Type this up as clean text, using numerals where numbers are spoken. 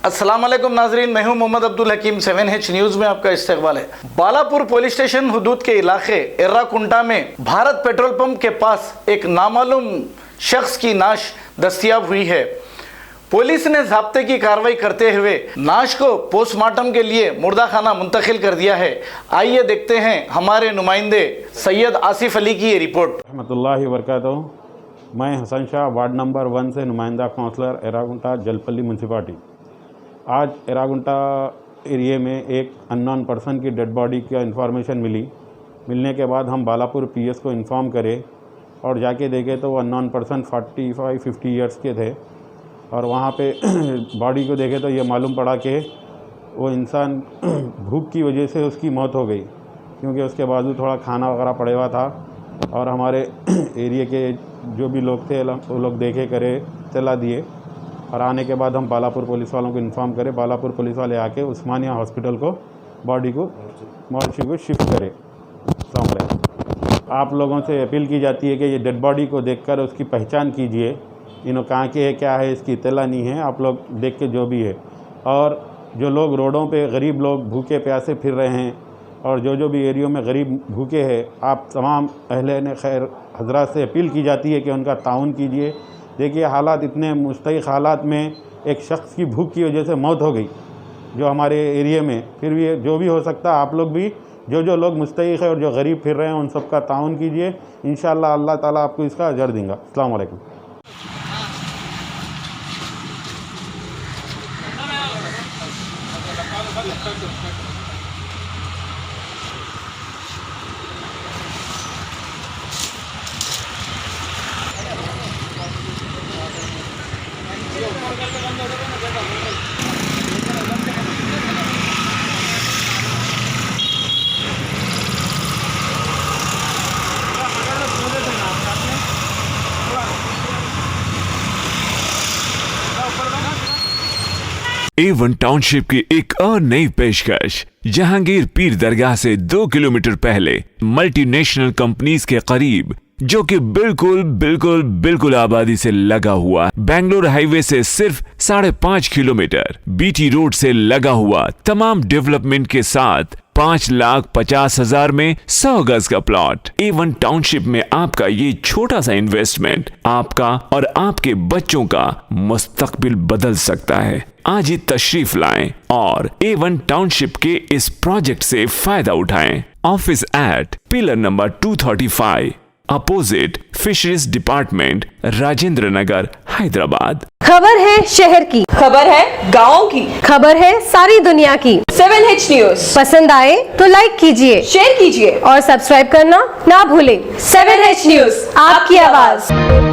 अस्सलाम वालेकुम नाजरीन, मैं हूं मोहम्मद अब्दुल हकीम। 7H न्यूज़ में आपका इस्तकबाल है। बालापुर पुलिस स्टेशन हुदूद के इलाके एर्राकुंटा में भारत पेट्रोल पंप के पास एक नामालूम शख्स की नाश दस्तयाब हुई है। पुलिस ने ज़ाब्ते की कार्रवाई करते हुए नाश को पोस्टमार्टम के लिए मुर्दा खाना मुंतकिल कर दिया है। आइए देखते हैं हमारे नुमाइंदे सैयद आसिफ अली की ये रिपोर्ट। रहमतुल्लाहि व बरकातहू। मैं हसन शाह, वार्ड नंबर 1 से नुमाइंदा काउंसलर एर्राकुंटा जलपल्ली म्यूनसिपालिटी। आज एर्राकुंटा एरिया में एक अननोन पर्सन की डेड बॉडी का इन्फॉर्मेशन मिलने के बाद हम बालापुर पीएस को इन्फॉर्म करे और जाके देखे तो वो अननोन पर्सन 45-50 ईयर्स के थे और वहाँ पे बॉडी को देखे तो ये मालूम पड़ा कि वो इंसान भूख की वजह से उसकी मौत हो गई, क्योंकि उसके बाजू थोड़ा खाना वगैरह पड़ा हुआ था। और हमारे एरिया के जो भी लोग थे वो लोग देखे करे चला दिए और आने के बाद हम बालापुर पुलिस वालों को इन्फॉर्म करें। बालापुर पुलिस वाले आके उस्मानिया हॉस्पिटल को बॉडी को मोर्चरी को शिफ्ट करें। अस्सलाम वालेकुम। आप लोगों से अपील की जाती है कि ये डेड बॉडी को देखकर उसकी पहचान कीजिए, इन्हों कहाँ के है, क्या है, इसकी इत्तला नहीं है। आप लोग देख के जो भी है, और जो लोग रोडों पे गरीब लोग भूखे प्यासे फिर रहे हैं और जो भी एरियो में गरीब भूखे हैं, आप तमाम अहले खैर हजरात से अपील की जाती है कि उनका ताउन कीजिए। देखिए हालात इतने मुस्तहिक हालात में एक शख्स की भूख की वजह से मौत हो गई जो हमारे एरिया में, फिर भी जो भी हो सकता है आप लोग भी जो लोग मुस्तहिक है और जो गरीब फिर रहे हैं उन सब का ताउन कीजिए। इंशाअल्लाह अल्लाह ताला आपको इसका अजर देगा। अस्सलाम वालेकुम। A1 टाउनशिप की एक और नई पेशकश। जहांगीर पीर दरगाह से 2 किलोमीटर पहले मल्टीनेशनल कंपनीज के करीब, जो कि बिल्कुल आबादी से लगा हुआ, बेंगलोर हाईवे से सिर्फ 5.5 किलोमीटर, बीटी रोड से लगा हुआ, तमाम डेवलपमेंट के साथ 5,50,000 में 100 गज का प्लॉट। A1 टाउनशिप में आपका ये छोटा सा इन्वेस्टमेंट आपका और आपके बच्चों का मुस्तकबिल बदल सकता है। आज ही तशरीफ लाएं और A1 टाउनशिप के इस प्रोजेक्ट से फायदा उठाएं। Office at pillar number 235 opposite fisheries department, Rajendra Nagar, Hyderabad. खबर है शहर की, खबर है गाँव की, खबर है सारी दुनिया की। 7H न्यूज़ पसंद आए तो लाइक कीजिए, शेयर कीजिए और सब्सक्राइब करना ना भूलें। 7H न्यूज़, आपकी आवाज।